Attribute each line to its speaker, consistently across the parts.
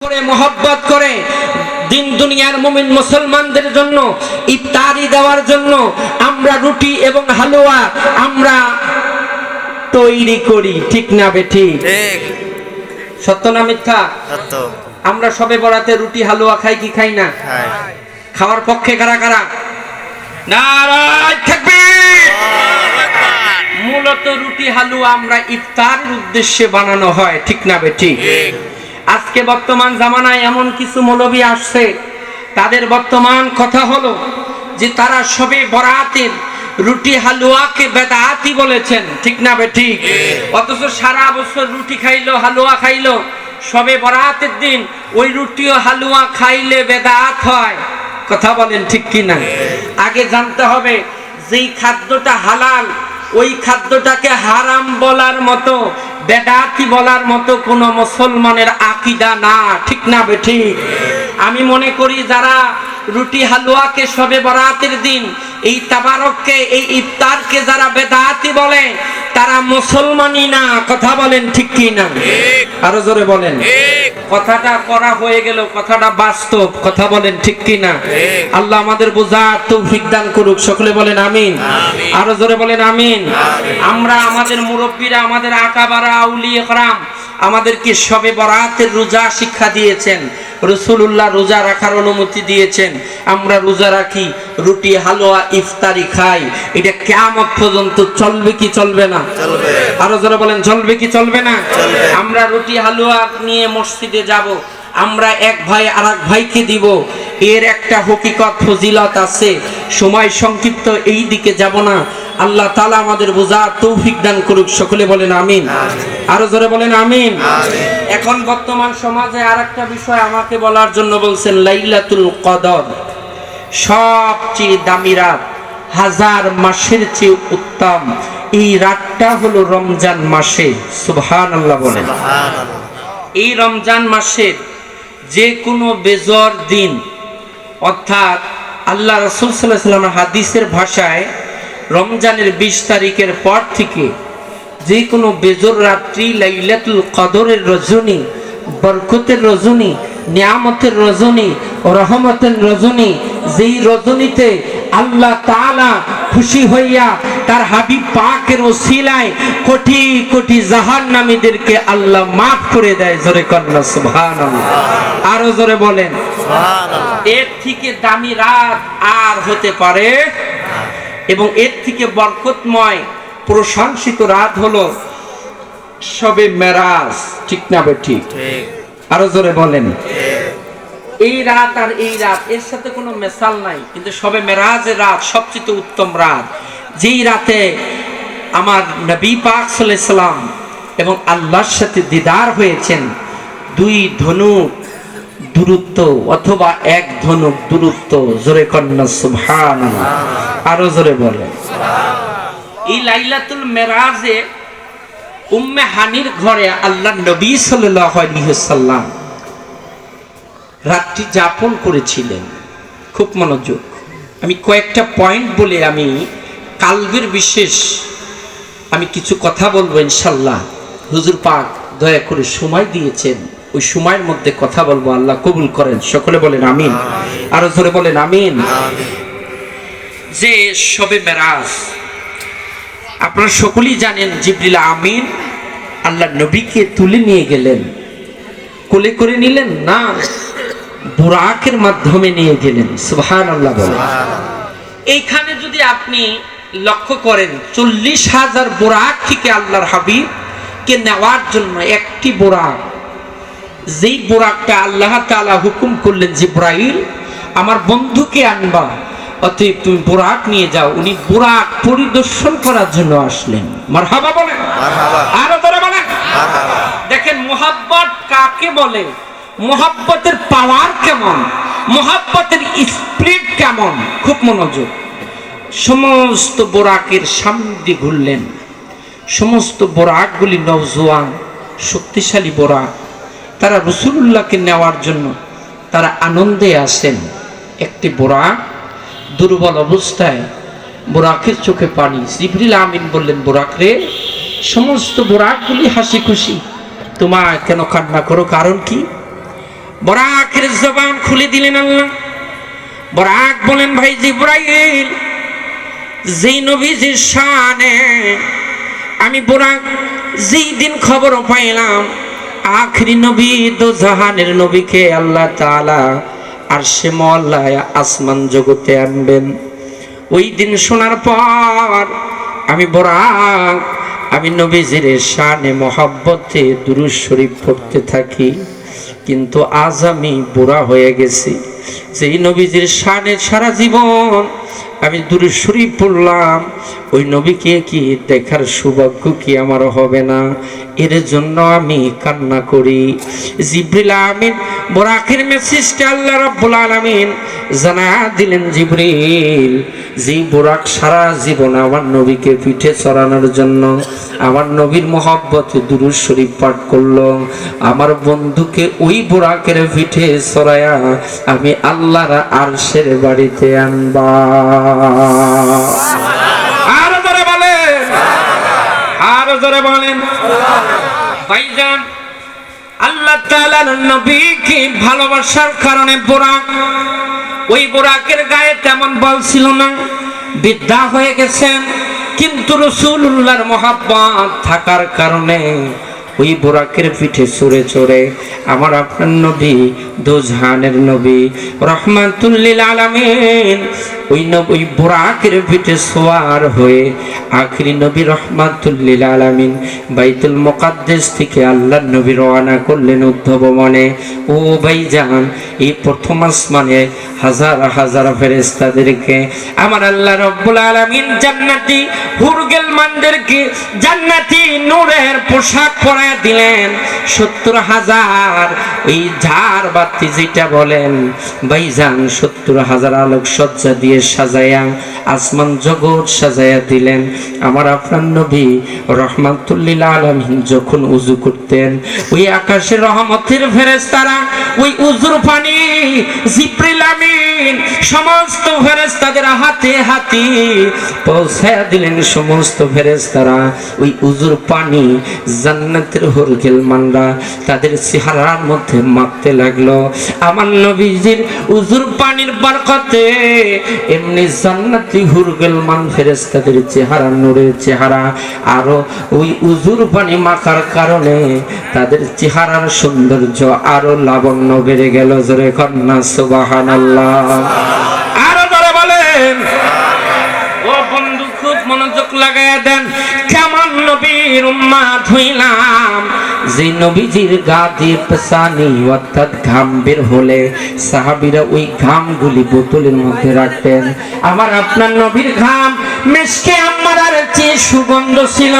Speaker 1: করে মোহব্বত করে দিন দুনিয়ার মুমিন মুসলমানদের জন্য ইফতারি দেওয়ার জন্য আমরা রুটি এবং হালুয়া আমরা তৈরি করি, ঠিক না বেঠিক?
Speaker 2: ঠিক।
Speaker 1: সত্য না মিথ্যা?
Speaker 2: সত্য।
Speaker 1: আমরা সবে বরাতে রুটি হালুয়া খাই কি খাই না? খাওয়ার পক্ষে কারা কারা? নারায়ে তাকবীর। মূলত রুটি হালুয়া আমরা ইফতারের উদ্দেশ্যে বানানো হয়, ঠিক না বেঠিক? আজকে বর্তমান জামানায় এমন কিছু মৌলবী আসছে, তাদের বর্তমান কথা হলো যে তারা সবে বরাতের রুটি হালুয়াকে বেদাতি বলেছেন, ঠিক না বেঠিক? অথচ সারা বছর রুটি খাইলো হালুয়া খাইলো, সবে বরাতের দিন ওই রুটি ও হালুয়া খাইলে বেদাত হয়। কথা বলেন ঠিক কি না? আগে জানতে হবে যেই খাদ্যটা হালাল ওই খাদ্যটাকে হারাম বলার মতো বেদাতি বলার মতো কোন মুসলমানের আকীদা না, ঠিক না বেঠিক? আমি মনে করি যারা রুটি হালুয়াকে সবে বরাতের দিন এই তাবারককে এই ইফতারকে যারা বেদাতি বলে তারা মুসলমানই না। কথা বলেন ঠিক কি না? আরো জোরে বলেন। কথাটা করা হয়ে গেল, কথাটা বাস্তব। কথা বলেন ঠিক কি না? আল্লাহ আমাদের বোঝার তৌফিক দান করুক, সকলে বলেন আমিন। আরো জোরে বলেন আমিন। আমরা আমাদের মুরব্বীরা আমাদের আকাবারা আউলিয়া کرام আমাদেরকে সবে বরাতের রোজা শিক্ষা দিয়েছেন, রাসূলুল্লাহ রোজা রাখার অনুমতি দিয়েছেন, আমরা রোজা রাখি, রুটি হালুয়া ইফতারি খাই। এটা কিয়ামত পর্যন্ত চলবে কি চলবে না?
Speaker 2: চলবে।
Speaker 1: আরো জোরে বলেন চলবে কি চলবে না? আমরা রুটি হালুয়া নিয়ে মসজিদে যাব, আমরা এক ভাই আরেক ভাইকে দিব, এর একটা হকিকত ফজিলত আছে। সময় সংক্ষিপ্ত, এই দিকে যাব না। আল্লাহ তাআলা আমাদের বোঝার তৌফিক দান করুক, সকলে বলেন আমিন। আরো জোরে বলেন আমিন। এখন বর্তমান সমাজে আরেকটা বিষয় আমাকে বলার জন্য বলছেন, লাইলাতুল কদর সবচেয়ে দামি রাত, হাজার মাসের চেয়ে উত্তম এই রাতটা হলো রমজান মাসে। সুবহানাল্লাহ বলেন। এই রমজান মাসের যে কোনো বেজর দিন, অর্থাৎ আল্লাহ রাসূল সাল্লাল্লাহু আলাইহি ওয়াসাল্লাম হাদিসের ভাষায় রমজানের 20 তারিখের পর থেকে যে কোনো বেজর রাত্রি লাইলাতুল কদরের রজনী, বরকতের রজনী, নিয়ামতের রজনী, রহমতের রজনী, যেই রজনীতে আল্লাহ তাআলা খুশি হইয়া তার হাবিব পাকের ওসিলায় কোটি কোটি জাহান্নামীদেরকে আল্লাহ মাফ করে দেয়। জোরে কন্না সুবহানাল্লাহ। আরো জোরে বলেন সুবহানাল্লাহ। এর থেকে দামি রাত আর হতে পারে, এবং এর থেকে বরকতময় প্রশংসিত রাত হলো শবে মেরাজ, ঠিক না বেঠিক?
Speaker 2: ঠিক।
Speaker 1: আরো জোরে বলেন। এই রাত আর এই রাত এর সাথে কোনো মেসাল নাই, কিন্তু শবে মেরাজের রাত সবচেয়ে উত্তম রাত, যেই রাতে আমার নবী পাক সাল্লাল্লাহু আলাইহি সাল্লাম এবং আল্লাহর সাথে দিদার হয়েছেন। দুই ধনুক দূরত্ব অথবা এক ধনুক দূরত্ব। জোরে কন্না সুবহানাল্লাহ। আরো জোরে বলেন। এই লাইলাতুল মেরাজে উম্মে হানির ঘরে আল্লাহর নবী সাল্লাল্লাহু আলাইহি ওয়াসাল্লাম রাত্রি যাপন করেছিলেন। খুব মনোযোগ, আমি কয়েকটা পয়েন্ট বলে আমি কালবের বিশেষ আমি কিছু কথা বলবো ইনশাআল্লাহ। হুজুর পাক দয়া করে সময় দিয়েছেন, ওই সময়ের মধ্যে কথা বলবো, আল্লাহ কবুল করেন, সকলে বলেন আমিন। আরো জোরে বলেন আমিন। যে শবে মেরাজ আপনারা সকলেই জানেন, জিবরিল আমিন আল্লাহ নবীকে তুলে নিয়ে গেলেন। কোলে করে নিলেন না, বুরাকের মাধ্যমে নিয়ে গেলেন। সুবহানাল্লাহ বলেন। এইখানে যদি আপনি লক্ষ্য করেন 40,000 বুরাক থেকে আল্লাহর হাবিবকে নেওয়ার জন্য একটি বুরাক, যেই বুরাকটা আল্লাহ তাআলা হুকুম করলেন, জিবরাইল আমার বন্ধুকে আনবা, অতএব তুমি বুরাক নিয়ে যাও। উনি বুরাক পরিদর্শন করার জন্য আসলেন। মারহাবা বলেন। মারহাবা। আরো জোরে বলেন মারহাবা। দেখেন মুহাব্বত কাকে বলে, মুহাব্বতের পাওয়ার কেমন, মুহাব্বতের স্পিরিট কেমন। খুব মনোযোগ। সমস্ত বুরাকের সামনে ঘুরলেন। সমস্ত বুরাকগুলি নওজোয়ান শক্তিশালী বুরাক, তারা রাসূলুল্লাহকে নেওয়ার জন্য তারা আনন্দে আসেন। একটি বুরাক দুর্বল অবস্থায়, বুরাকের চোখে পানি। জিবরিল আমিন বললেন, বুরাক রে, সমস্ত বুরাকগুলি হাসি খুশি, তোমার কেন কান্না করো, কারণ কি? বরাকের জবান খুলে দিলেন আল্লাহ। বরাক বলেন, ভাই জিব্রাইল, যেই নবীজির শানে আমি বরাক যেই দিন খবর পাইলাম আখরি নবী দোজাহানের নবীকে আল্লাহ তাআলা আরশে মওলায় আসমান জগতে আনবেন, ওই দিন শোনার পর আমি বরাক আমি নবীজির শানে মহব্বতে দুরূদ শরীফ পড়তে থাকি। কিন্তু আজ আমি বুড়া হয়ে গেছি, যেই নবীজির শানে সারা জীবন আমি দুরূদ শরীফ পড়লাম, ওই নবীকে কি দেখার সৌভাগ্য কি আমার হবে না? এর জন্য আমি কান্না করি। জিবরিল আমিন বরাকের মেসেজটা আল্লাহ রাব্বুল আলামিন জানা দিলেন, জিবরিল, যেই বরাক সারা জীবন আমার নবীকে পিঠে চড়ানোর জন্য আমার নবীর মহব্বতে দুরূদ শরীফ পাঠ করলো, আমার বন্ধুকে ওই বরাকের পিঠে চড়ায়া আমি আল্লাহর আরশের বাড়িতে আনবা। আর জোরে বলেন, আর জোরে বলেন। ভাইজান, আল্লাহ তাআলার নবীকে ভালোবাসার কারণে বোরাক, ওই বোরাকের গায়ে তেমন বল ছিল না, বৃদ্ধা হয়ে গেছেন, কিন্তু রাসূলুল্লাহর মহব্বত থাকার কারণে ওই বোরাকের পিঠে চড়ে চড়ে আমার আপনার নবী দোজাহানের নবী রাহমাতুল লিল আলামিন ওই বোরাকের পিঠে সওয়ার হয়ে আখরি নবী রাহমাতুল লিল আলামিন বাইতুল মুকাদ্দাস থেকে আল্লাহর নবী রওনা করলেন উদ্ধবমনে। ও ভাইজান, এই প্রথম আসমানে হাজার হাজার ফেরেশতাদেরকে আমার আল্লাহ রাব্বুল আলামিন জান্নাতি হুরগেলমানদেরকে জান্নাতি নূরের পোশাক পরায় দিলেন। 70,000 এই ঝাড় বাতি যেটা বলেন ভাইজান, 70,000 আলোক সজ্জা দিয়ে সাজায়া আসমান জগৎ সাজায়া দিলেন। আমার আপনার নবী রাহমাতুল লিল আলামিন যখন উযু করতেন, ওই আকাশের রহমতের ফেরেশতারা ওই উযুর পানি জিবরিল আমিন সমস্ত ফেরেশতাদের হাতে হাতে পৌঁছায়া দিলেন। সমস্ত ফেরেশতারা ওই উযুর পানি জান্নাতের হুরগেলমানরা তাদের চেহারার মধ্যে মাখতে লাগলো। আমার নবীজির উযুর পানির বরকতে এমনি জান্নাতি হুরগেলমান ফেরেশতাদের চেহারা, নূরের চেহারা, আরো ওই উযুর পানি মাখার কারণে তাদের চেহারার সৌন্দর্য আরো লাবণ্য বেড়ে গেল। জোরে কন্যা সুবহানাল্লাহ। আরো জোরে বলেন। ও বন্ধু, খুব মনোযোগ লাগায়া দেন। কেমন নবীর উম্মত হইলাম, যে নবীজির গা দিয়ে পেশানি অর্থাৎ ঘাম বের হলে সাহাবীরা ওই ঘামগুলি বোতলের মধ্যে রাখতেন। আমার আপনার নবীর ঘাম মিশকে আম্মারার চেয়ে সুগন্ধ ছিল।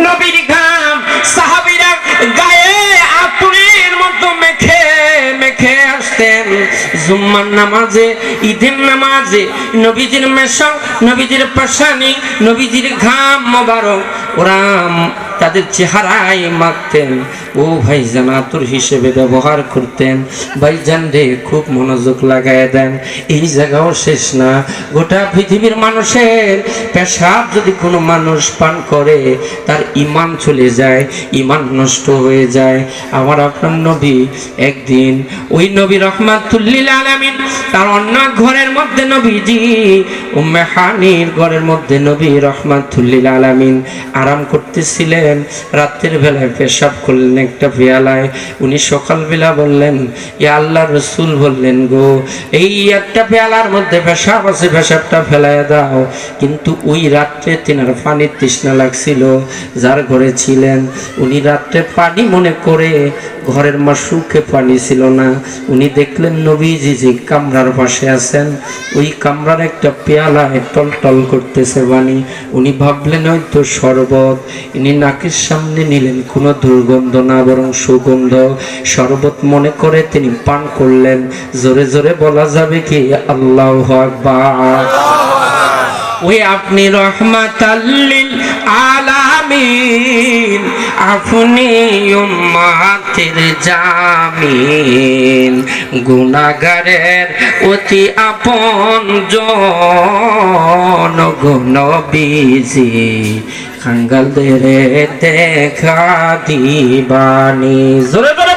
Speaker 1: নবীর ঘাম সাহাবীরা গায়ে আতরের মতো মেখে মেখে আসতেন। জুম্মার নামাজে, ঈদের নামাজে নবীজির মেশক, নবীজির পেশানি, নবীজির ঘাম মোবারক ওরা তাদের চেহারায় মাখতেন। ও ভাইজান, আতর হিসেবে ব্যবহার করতেন। ভাইজান রে, খুব মনোযোগ লাগায় দেন। এই জায়গাও শেষ না, গোটা পৃথিবীর মানুষের পেশাব যদি কোনো মানুষ পান করে তার ঈমান চলে যায়, ঈমান নষ্ট হয়ে যায়। আমার আপনার নবী একদিন ওই নবী রাহমাতুল লিল আলামিন তার অন্য ঘরের মধ্যে নবীজি উম্মে হানির ঘরের মধ্যে নবী রাহমাতুল লিল আলামিন আরাম করতেছিলেন। রাতের বেলায় পেশাব করলেন একটা পেয়ালায়। উনি সকালবেলা বললেন, ইয়া আল্লাহর রাসূল বললেন, গো এই একটা পেয়ালার মধ্যে পেশাব আছে, পেশাবটা ফেলায় দাও। কিন্তু ওই রাত্রে তিনার পানির তৃষ্ণা লাগছিল। যার ঘরে ছিলেন উনি রাত্রে পানি মনে করে ঘরের মাসুকে পানি ছিল না। উনি দেখলেন নবীজি যে কামরার পাশে আছেন, ওই কামরার একটা পেয়ালায় টল টল করতেছে পানি। উনি ভাবলেন হয়তো শরবত। ইনি নাকের সামনে নিলেন, কোনো দুর্গন্ধ না বরং সুগন্ধ শরবত মনে করে তিনি পান করলেন। জোরে জোরে বলা যাবে কি আল্লাহু আকবার। ওই আপনি রহমাতাল লিল আলামিন, আপনি উম্মতের জামিন, গুনাহগারের অতি আপনজন গো নবীজি, কাঙ্গালদের দেখা দিবানি। জোরে জোরে